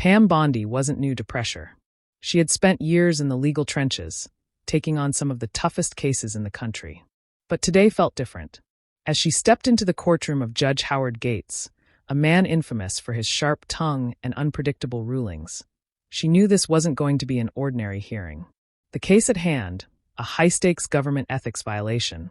Pam Bondi wasn't new to pressure. She had spent years in the legal trenches, taking on some of the toughest cases in the country. But today felt different. As she stepped into the courtroom of Judge Howard Gates, a man infamous for his sharp tongue and unpredictable rulings, she knew this wasn't going to be an ordinary hearing. The case at hand, a high-stakes government ethics violation,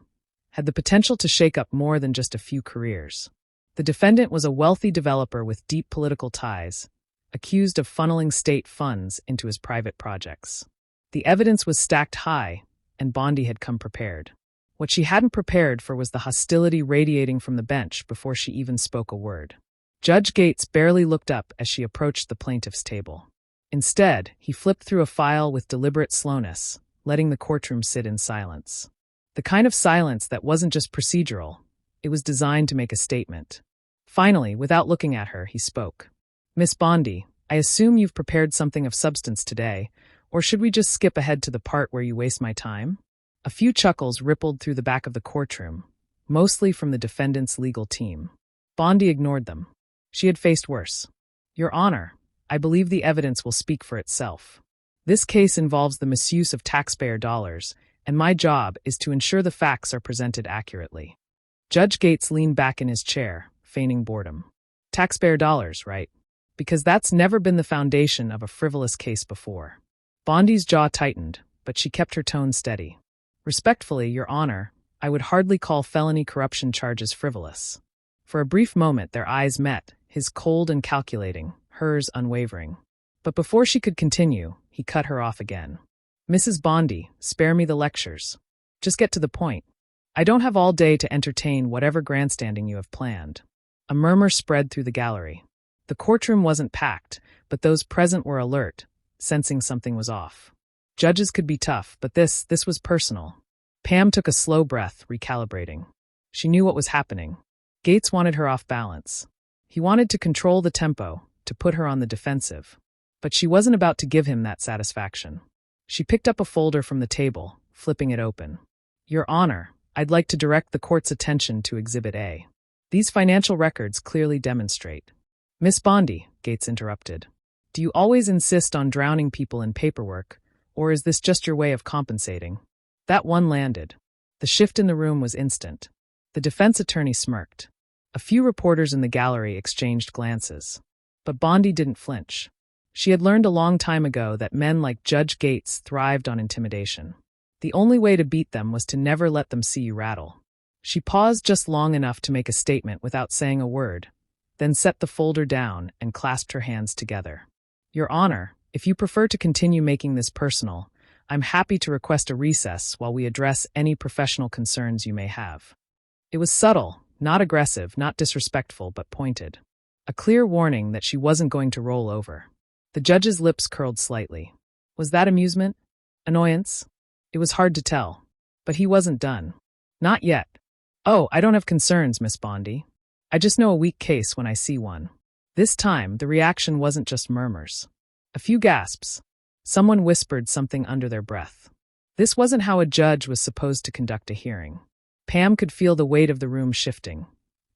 had the potential to shake up more than just a few careers. The defendant was a wealthy developer with deep political ties, accused of funneling state funds into his private projects. The evidence was stacked high, and Bondi had come prepared. What she hadn't prepared for was the hostility radiating from the bench before she even spoke a word. Judge Gates barely looked up as she approached the plaintiff's table. Instead, he flipped through a file with deliberate slowness, letting the courtroom sit in silence. The kind of silence that wasn't just procedural, it was designed to make a statement. Finally, without looking at her, he spoke. "Miss Bondi, I assume you've prepared something of substance today, or should we just skip ahead to the part where you waste my time?" A few chuckles rippled through the back of the courtroom, mostly from the defendant's legal team. Bondi ignored them. She had faced worse. "Your Honor, I believe the evidence will speak for itself. This case involves the misuse of taxpayer dollars, and my job is to ensure the facts are presented accurately." Judge Gates leaned back in his chair, feigning boredom. "Taxpayer dollars, right? Because that's never been the foundation of a frivolous case before." Bondi's jaw tightened, but she kept her tone steady. "Respectfully, Your Honor, I would hardly call felony corruption charges frivolous." For a brief moment their eyes met, his cold and calculating, hers unwavering. But before she could continue, he cut her off again. "Mrs. Bondi, spare me the lectures. Just get to the point. I don't have all day to entertain whatever grandstanding you have planned." A murmur spread through the gallery. The courtroom wasn't packed, but those present were alert, sensing something was off. Judges could be tough, but this was personal. Pam took a slow breath, recalibrating. She knew what was happening. Gates wanted her off balance. He wanted to control the tempo, to put her on the defensive. But she wasn't about to give him that satisfaction. She picked up a folder from the table, flipping it open. "Your Honor, I'd like to direct the court's attention to Exhibit A. These financial records clearly demonstrate." "Miss Bondi," Gates interrupted, "do you always insist on drowning people in paperwork, or is this just your way of compensating?" That one landed. The shift in the room was instant. The defense attorney smirked. A few reporters in the gallery exchanged glances. But Bondi didn't flinch. She had learned a long time ago that men like Judge Gates thrived on intimidation. The only way to beat them was to never let them see you rattle. She paused just long enough to make a statement without saying a word, then set the folder down and clasped her hands together. "Your Honor, if you prefer to continue making this personal, I'm happy to request a recess while we address any professional concerns you may have." It was subtle, not aggressive, not disrespectful, but pointed. A clear warning that she wasn't going to roll over. The judge's lips curled slightly. Was that amusement? Annoyance? It was hard to tell. But he wasn't done. "Not yet. Oh, I don't have concerns, Miss Bondi. I just know a weak case when I see one." This time, the reaction wasn't just murmurs. A few gasps. Someone whispered something under their breath. This wasn't how a judge was supposed to conduct a hearing. Pam could feel the weight of the room shifting,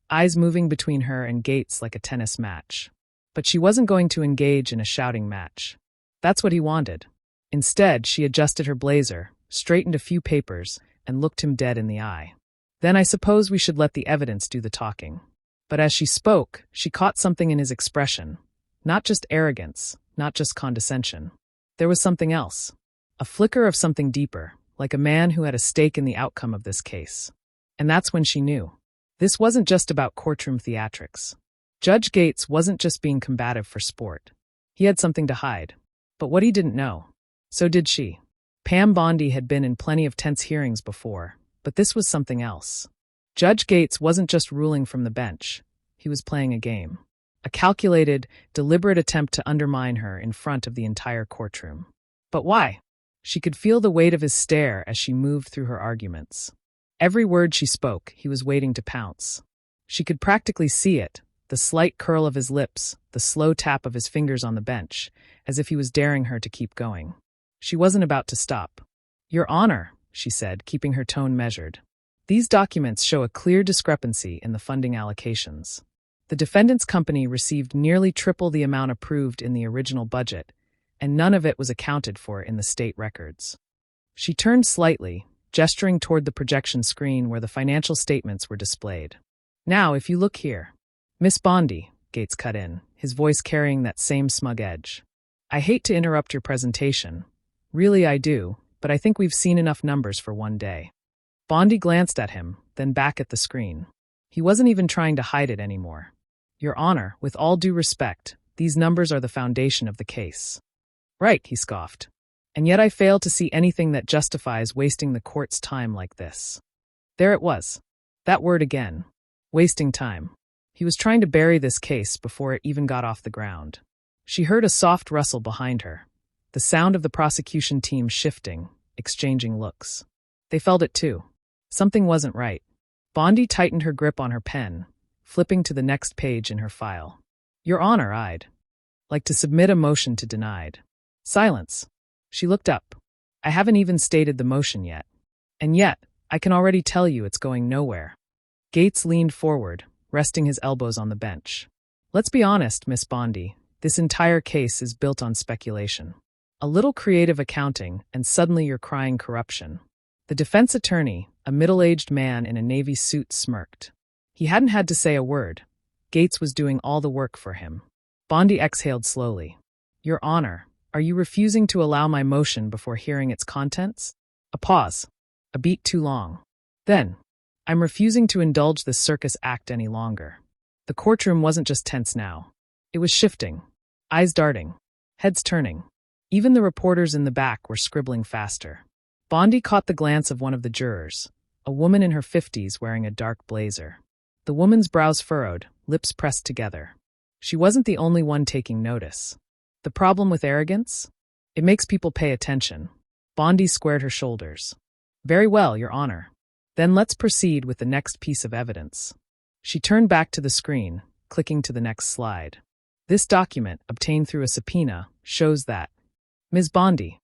eyes moving between her and Gates like a tennis match. But she wasn't going to engage in a shouting match. That's what he wanted. Instead, she adjusted her blazer, straightened a few papers, and looked him dead in the eye. "Then I suppose we should let the evidence do the talking." But as she spoke, she caught something in his expression. Not just arrogance, not just condescension. There was something else. A flicker of something deeper, like a man who had a stake in the outcome of this case. And that's when she knew. This wasn't just about courtroom theatrics. Judge Gates wasn't just being combative for sport. He had something to hide. But what he didn't know, so did she. Pam Bondi had been in plenty of tense hearings before, but this was something else. Judge Gates wasn't just ruling from the bench. He was playing a game. A calculated, deliberate attempt to undermine her in front of the entire courtroom. But why? She could feel the weight of his stare as she moved through her arguments. Every word she spoke, he was waiting to pounce. She could practically see it, the slight curl of his lips, the slow tap of his fingers on the bench, as if he was daring her to keep going. She wasn't about to stop. "Your Honor," she said, keeping her tone measured. "These documents show a clear discrepancy in the funding allocations. The defendant's company received nearly triple the amount approved in the original budget, and none of it was accounted for in the state records. She turned slightly, gesturing toward the projection screen where the financial statements were displayed. Now, if you look here. Miss Bondi, Gates cut in, his voice carrying that same smug edge. I hate to interrupt your presentation. Really, I do, but I think we've seen enough numbers for one day. Bondi glanced at him, then back at the screen. He wasn't even trying to hide it anymore. Your Honor, with all due respect, these numbers are the foundation of the case. Right, he scoffed. And yet I fail to see anything that justifies wasting the court's time like this. There it was. That word again. Wasting time. He was trying to bury this case before it even got off the ground. She heard a soft rustle behind her, the sound of the prosecution team shifting, exchanging looks. They felt it too. Something wasn't right. Bondi tightened her grip on her pen, flipping to the next page in her file. Your Honor, I'd like to submit a motion to denied. Silence. She looked up. I haven't even stated the motion yet. And yet, I can already tell you it's going nowhere. Gates leaned forward, resting his elbows on the bench. Let's be honest, Miss Bondi, this entire case is built on speculation. A little creative accounting, and suddenly you're crying corruption. The defense attorney, a middle-aged man in a navy suit, smirked. He hadn't had to say a word. Gates was doing all the work for him. Bondi exhaled slowly. Your Honor, are you refusing to allow my motion before hearing its contents? A pause. A beat too long. Then, I'm refusing to indulge this circus act any longer. The courtroom wasn't just tense now. It was shifting. Eyes darting. Heads turning. Even the reporters in the back were scribbling faster. Bondi caught the glance of one of the jurors, a woman in her 50s wearing a dark blazer. The woman's brows furrowed, lips pressed together. She wasn't the only one taking notice. The problem with arrogance? It makes people pay attention. Bondi squared her shoulders. Very well, Your Honor. Then let's proceed with the next piece of evidence. She turned back to the screen, clicking to the next slide. This document, obtained through a subpoena, shows that. Ms. Bondi.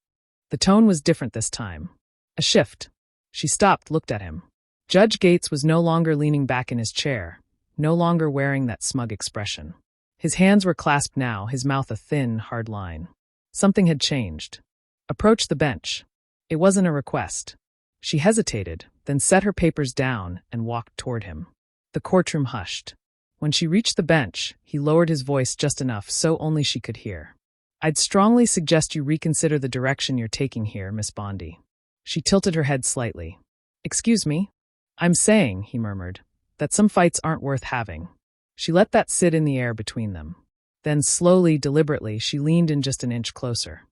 The tone was different this time. A shift. She stopped, looked at him. Judge Gates was no longer leaning back in his chair, no longer wearing that smug expression. His hands were clasped now, his mouth a thin, hard line. Something had changed. Approach the bench. It wasn't a request. She hesitated, then set her papers down and walked toward him. The courtroom hushed. When she reached the bench, he lowered his voice just enough so only she could hear. I'd strongly suggest you reconsider the direction you're taking here, Miss Bondi. She tilted her head slightly. Excuse me? I'm saying, he murmured, that some fights aren't worth having. She let that sit in the air between them. Then slowly, deliberately, she leaned in just an inch closer.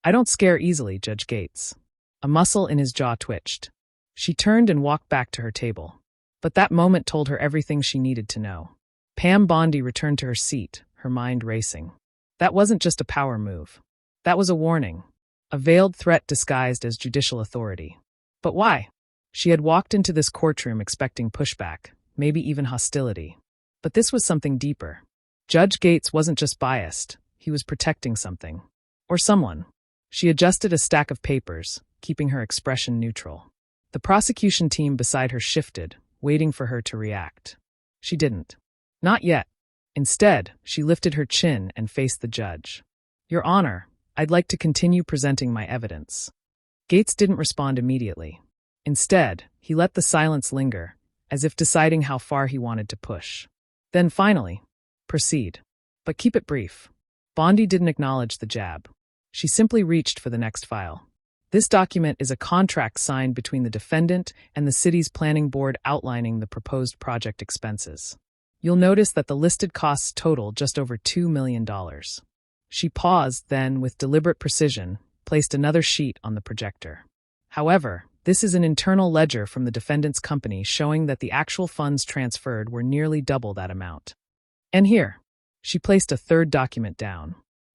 I don't scare easily, Judge Gates. A muscle in his jaw twitched. She turned and walked back to her table. But that moment told her everything she needed to know. Pam Bondi returned to her seat, her mind racing. That wasn't just a power move. That was a warning. A veiled threat disguised as judicial authority. But why? She had walked into this courtroom expecting pushback, maybe even hostility. But this was something deeper. Judge Gates wasn't just biased, he was protecting something. Or someone. She adjusted a stack of papers, keeping her expression neutral. The prosecution team beside her shifted, waiting for her to react. She didn't. Not yet. Instead, she lifted her chin and faced the judge. Your Honor, I'd like to continue presenting my evidence. Gates didn't respond immediately. Instead, he let the silence linger, as if deciding how far he wanted to push. Then finally, proceed. But keep it brief. Bondi didn't acknowledge the jab. She simply reached for the next file. This document is a contract signed between the defendant and the city's planning board outlining the proposed project expenses. You'll notice that the listed costs total just over $2 million. She paused, then, with deliberate precision, placed another sheet on the projector. However, this is an internal ledger from the defendant's company showing that the actual funds transferred were nearly double that amount. And here, she placed a third document down,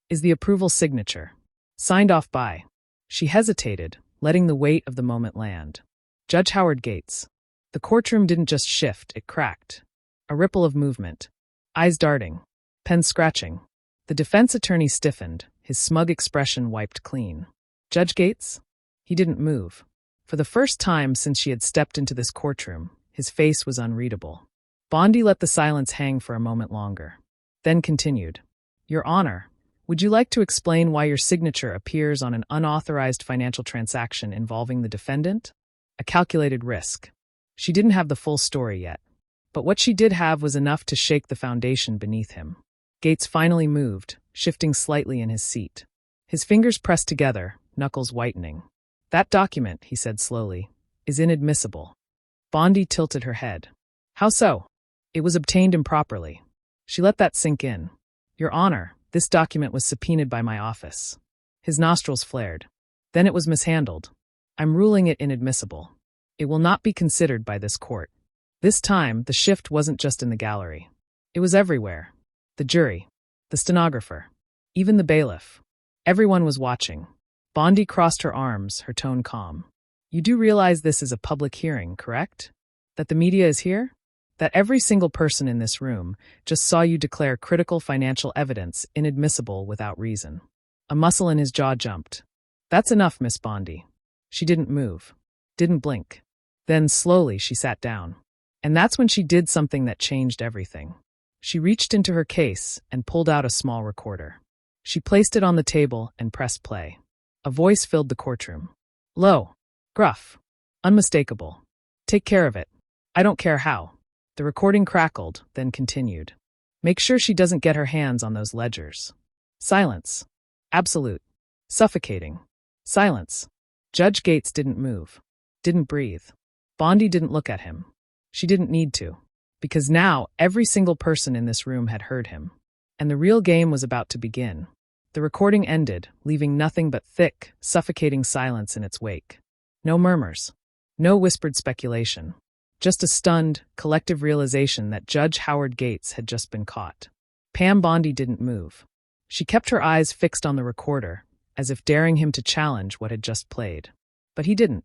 is the approval signature, signed off by. She hesitated, letting the weight of the moment land. Judge Howard Gates. The courtroom didn't just shift, it cracked. A ripple of movement. Eyes darting. Pen scratching. The defense attorney stiffened, his smug expression wiped clean. Judge Gates? He didn't move. For the first time since she had stepped into this courtroom, his face was unreadable. Bondi let the silence hang for a moment longer, then continued. Your Honor, would you like to explain why your signature appears on an unauthorized financial transaction involving the defendant? A calculated risk. She didn't have the full story yet, but what she did have was enough to shake the foundation beneath him. Gates finally moved, shifting slightly in his seat. His fingers pressed together, knuckles whitening. That document, he said slowly, is inadmissible. Bondi tilted her head. How so? It was obtained improperly. She let that sink in. Your Honor, this document was subpoenaed by my office. His nostrils flared. Then it was mishandled. I'm ruling it inadmissible. It will not be considered by this court. This time, the shift wasn't just in the gallery. It was everywhere. The jury, the stenographer, even the bailiff. Everyone was watching. Bondi crossed her arms, her tone calm. You do realize this is a public hearing, correct? That the media is here? That every single person in this room just saw you declare critical financial evidence inadmissible without reason. A muscle in his jaw jumped. That's enough, Miss Bondi. She didn't move, didn't blink. Then slowly she sat down. And that's when she did something that changed everything. She reached into her case and pulled out a small recorder. She placed it on the table and pressed play. A voice filled the courtroom. Low, gruff, unmistakable. Take care of it. I don't care how. The recording crackled, then continued. Make sure she doesn't get her hands on those ledgers. Silence. Absolute. Suffocating. Silence. Judge Gates didn't move. Didn't breathe. Bondi didn't look at him. She didn't need to. Because now, every single person in this room had heard him. And the real game was about to begin. The recording ended, leaving nothing but thick, suffocating silence in its wake. No murmurs. No whispered speculation. Just a stunned, collective realization that Judge Howard Gates had just been caught. Pam Bondi didn't move. She kept her eyes fixed on the recorder, as if daring him to challenge what had just played. But he didn't.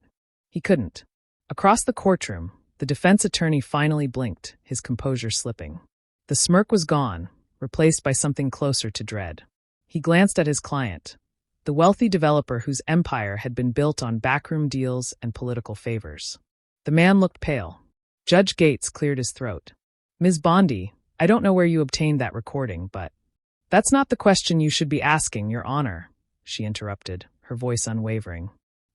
He couldn't. Across the courtroom, the defense attorney finally blinked, his composure slipping. The smirk was gone, replaced by something closer to dread. He glanced at his client, the wealthy developer whose empire had been built on backroom deals and political favors. The man looked pale. Judge Gates cleared his throat. Ms. Bondi, I don't know where you obtained that recording, but… That's not the question you should be asking, Your Honor, she interrupted, her voice unwavering.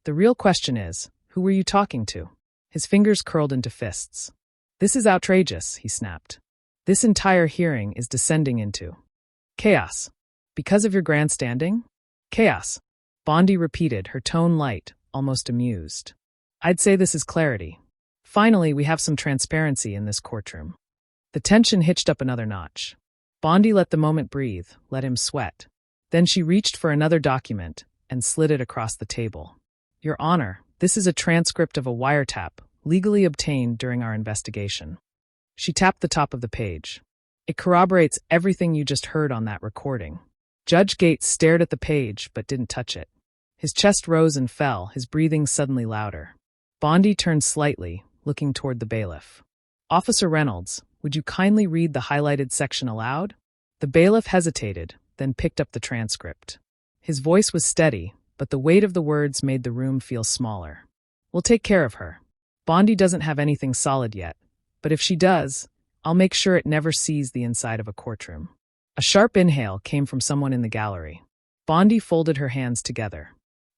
The real question is, who were you talking to? His fingers curled into fists. This is outrageous, he snapped. This entire hearing is descending into chaos. Because of your grandstanding? Chaos. Bondi repeated, her tone light, almost amused. I'd say this is clarity. Finally, we have some transparency in this courtroom. The tension hitched up another notch. Bondi let the moment breathe, let him sweat. Then she reached for another document and slid it across the table. Your Honor, this is a transcript of a wiretap, legally obtained during our investigation. She tapped the top of the page. It corroborates everything you just heard on that recording. Judge Gates stared at the page but didn't touch it. His chest rose and fell, his breathing suddenly louder. Bondi turned slightly, looking toward the bailiff. Officer Reynolds, would you kindly read the highlighted section aloud? The bailiff hesitated, then picked up the transcript. His voice was steady, but the weight of the words made the room feel smaller. We'll take care of her. Bondi doesn't have anything solid yet, but if she does, I'll make sure it never sees the inside of a courtroom. A sharp inhale came from someone in the gallery. Bondi folded her hands together.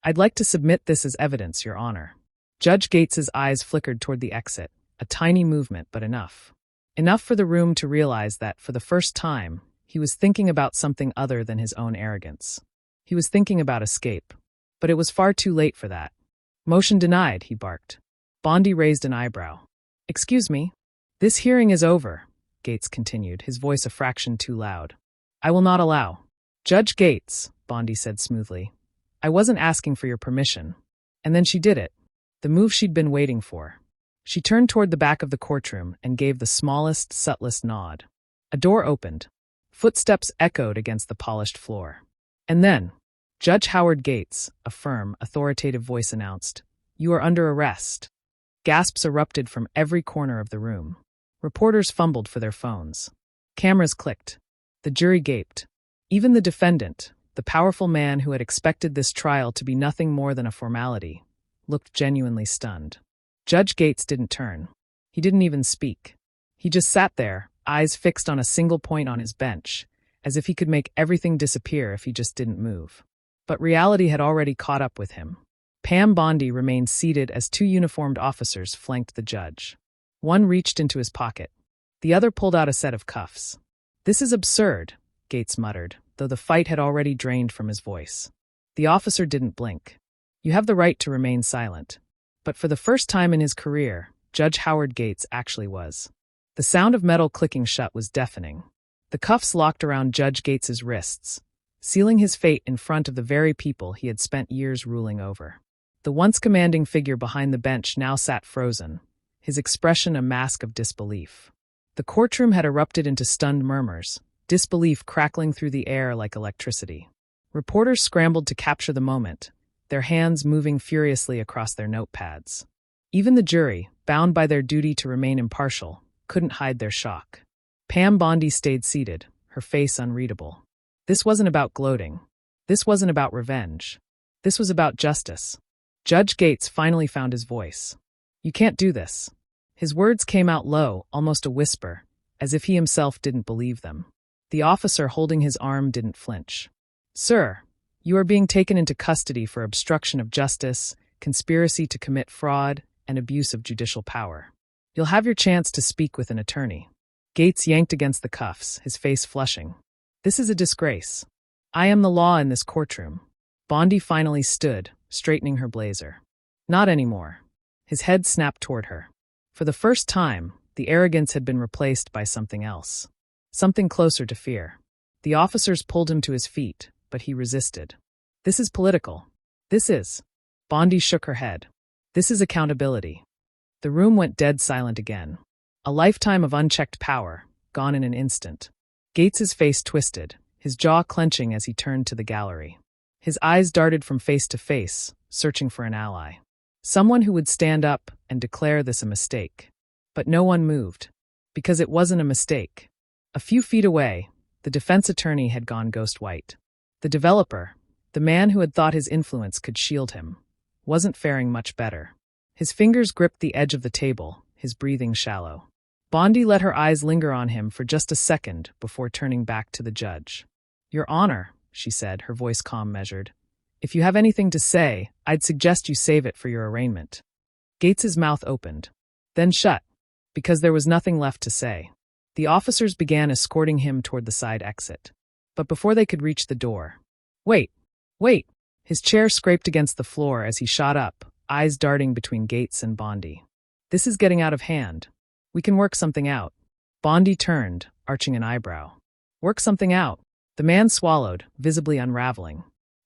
I'd like to submit this as evidence, Your Honor. Judge Gates's eyes flickered toward the exit, a tiny movement, but enough. Enough for the room to realize that, for the first time, he was thinking about something other than his own arrogance. He was thinking about escape. But it was far too late for that. Motion denied, he barked. Bondi raised an eyebrow. Excuse me? This hearing is over, Gates continued, his voice a fraction too loud. I will not allow. Judge Gates, Bondi said smoothly. I wasn't asking for your permission. And then she did it. The move she'd been waiting for. She turned toward the back of the courtroom and gave the smallest, subtlest nod. A door opened. Footsteps echoed against the polished floor. And then, Judge Howard Gates, a firm, authoritative voice announced, "You are under arrest." Gasps erupted from every corner of the room. Reporters fumbled for their phones. Cameras clicked. The jury gaped. Even the defendant, the powerful man who had expected this trial to be nothing more than a formality, looked genuinely stunned. Judge Gates didn't turn. He didn't even speak. He just sat there, eyes fixed on a single point on his bench, as if he could make everything disappear if he just didn't move. But reality had already caught up with him. Pam Bondi remained seated as two uniformed officers flanked the judge. One reached into his pocket. The other pulled out a set of cuffs. "This is absurd," Gates muttered, though the fight had already drained from his voice. The officer didn't blink. "You have the right to remain silent." But for the first time in his career, Judge Howard Gates actually was. The sound of metal clicking shut was deafening. The cuffs locked around Judge Gates's wrists, sealing his fate in front of the very people he had spent years ruling over. The once commanding figure behind the bench now sat frozen, his expression a mask of disbelief. The courtroom had erupted into stunned murmurs, disbelief crackling through the air like electricity. Reporters scrambled to capture the moment, their hands moving furiously across their notepads. Even the jury, bound by their duty to remain impartial, couldn't hide their shock. Pam Bondi stayed seated, her face unreadable. This wasn't about gloating. This wasn't about revenge. This was about justice. Judge Gates finally found his voice. "You can't do this." His words came out low, almost a whisper, as if he himself didn't believe them. The officer holding his arm didn't flinch. "Sir, you are being taken into custody for obstruction of justice, conspiracy to commit fraud, and abuse of judicial power. You'll have your chance to speak with an attorney." Gates yanked against the cuffs, his face flushing. "This is a disgrace. I am the law in this courtroom." Bondi finally stood, straightening her blazer. "Not anymore." His head snapped toward her. For the first time, the arrogance had been replaced by something else. Something closer to fear. The officers pulled him to his feet, but he resisted. "This is political. This is." Bondi shook her head. "This is accountability." The room went dead silent again. A lifetime of unchecked power, gone in an instant. Gates's face twisted, his jaw clenching as he turned to the gallery. His eyes darted from face to face, searching for an ally. Someone who would stand up and declare this a mistake. But no one moved. Because it wasn't a mistake. A few feet away, the defense attorney had gone ghost white. The developer, the man who had thought his influence could shield him, wasn't faring much better. His fingers gripped the edge of the table, his breathing shallow. Bondi let her eyes linger on him for just a second before turning back to the judge. "Your Honor," she said, her voice calm measured. "If you have anything to say, I'd suggest you save it for your arraignment." Gates's mouth opened, then shut, because there was nothing left to say. The officers began escorting him toward the side exit. But before they could reach the door, "Wait! Wait!" His chair scraped against the floor as he shot up, eyes darting between Gates and Bondi. "This is getting out of hand. We can work something out." Bondi turned, arching an eyebrow. "Work something out?" The man swallowed, visibly unraveling.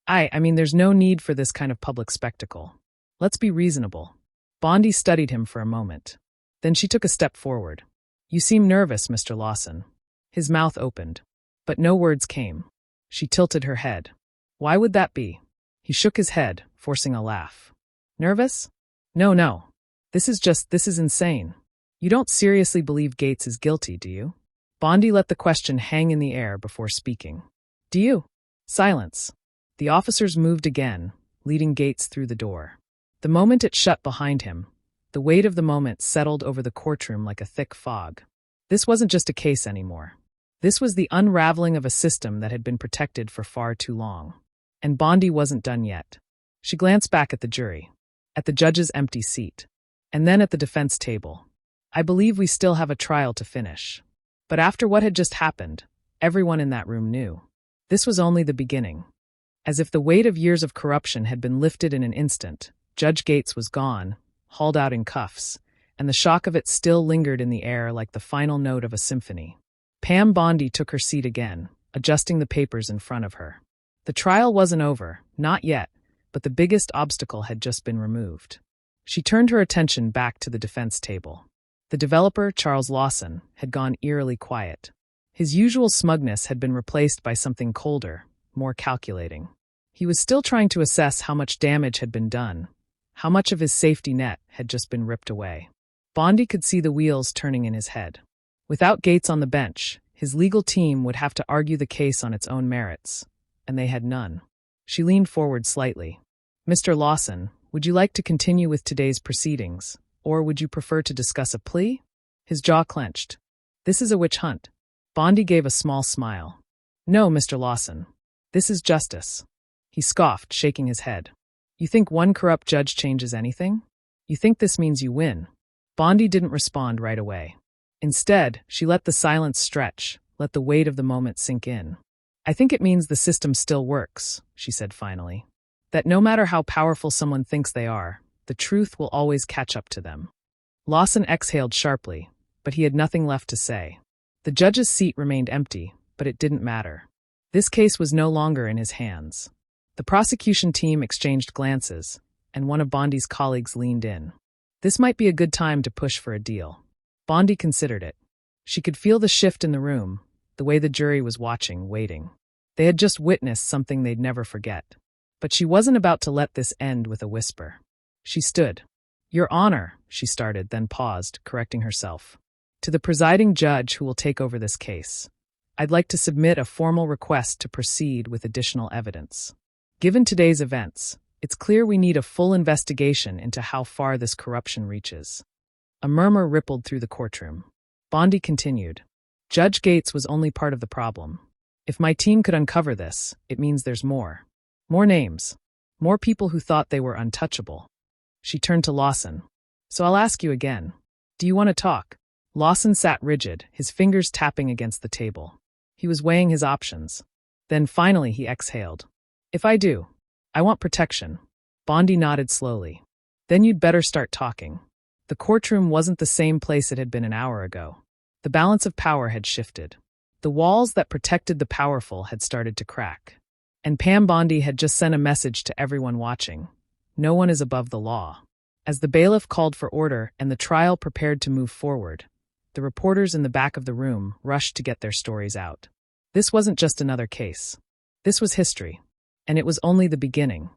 I mean, there's no need for this kind of public spectacle. Let's be reasonable." Bondi studied him for a moment. Then she took a step forward. "You seem nervous, Mr. Lawson." His mouth opened, but no words came. She tilted her head. "Why would that be?" He shook his head, forcing a laugh. "Nervous? No. This is insane. You don't seriously believe Gates is guilty, do you?" Bondi let the question hang in the air before speaking. "Do you?" Silence. The officers moved again, leading Gates through the door. The moment it shut behind him, the weight of the moment settled over the courtroom like a thick fog. This wasn't just a case anymore. This was the unraveling of a system that had been protected for far too long. And Bondi wasn't done yet. She glanced back at the jury, at the judge's empty seat, and then at the defense table. "I believe we still have a trial to finish." But after what had just happened, everyone in that room knew. This was only the beginning. As if the weight of years of corruption had been lifted in an instant, Judge Gates was gone, hauled out in cuffs, and the shock of it still lingered in the air like the final note of a symphony. Pam Bondi took her seat again, adjusting the papers in front of her. The trial wasn't over, not yet, but the biggest obstacle had just been removed. She turned her attention back to the defense table. The developer, Charles Lawson, had gone eerily quiet. His usual smugness had been replaced by something colder, more calculating. He was still trying to assess how much damage had been done, how much of his safety net had just been ripped away. Bondi could see the wheels turning in his head. Without Gates on the bench, his legal team would have to argue the case on its own merits, and they had none. She leaned forward slightly. "Mr. Lawson, would you like to continue with today's proceedings, or would you prefer to discuss a plea?" His jaw clenched. This is a witch hunt. Bondi gave a small smile. No, Mr. Lawson. This is justice. He scoffed, shaking his head. You think one corrupt judge changes anything? You think this means you win? Bondi didn't respond right away. Instead, she let the silence stretch, let the weight of the moment sink in. I think it means the system still works, she said finally. That no matter how powerful someone thinks they are, the truth will always catch up to them. Lawson exhaled sharply, but he had nothing left to say. The judge's seat remained empty, but it didn't matter. This case was no longer in his hands. The prosecution team exchanged glances, and one of Bondi's colleagues leaned in. This might be a good time to push for a deal. Bondi considered it. She could feel the shift in the room, the way the jury was watching, waiting. They had just witnessed something they'd never forget. But she wasn't about to let this end with a whisper. She stood. Your Honor, she started, then paused, correcting herself. To the presiding judge who will take over this case, I'd like to submit a formal request to proceed with additional evidence. Given today's events, it's clear we need a full investigation into how far this corruption reaches. A murmur rippled through the courtroom. Bondi continued. Judge Gates was only part of the problem. If my team could uncover this, it means there's more. More names. More people who thought they were untouchable. She turned to Lawson. So I'll ask you again. Do you want to talk? Lawson sat rigid, his fingers tapping against the table. He was weighing his options. Then finally he exhaled. If I do, I want protection. Bondi nodded slowly. Then you'd better start talking. The courtroom wasn't the same place it had been an hour ago. The balance of power had shifted. The walls that protected the powerful had started to crack. And Pam Bondi had just sent a message to everyone watching. No one is above the law. As the bailiff called for order and the trial prepared to move forward, the reporters in the back of the room rushed to get their stories out. This wasn't just another case. This was history. And it was only the beginning.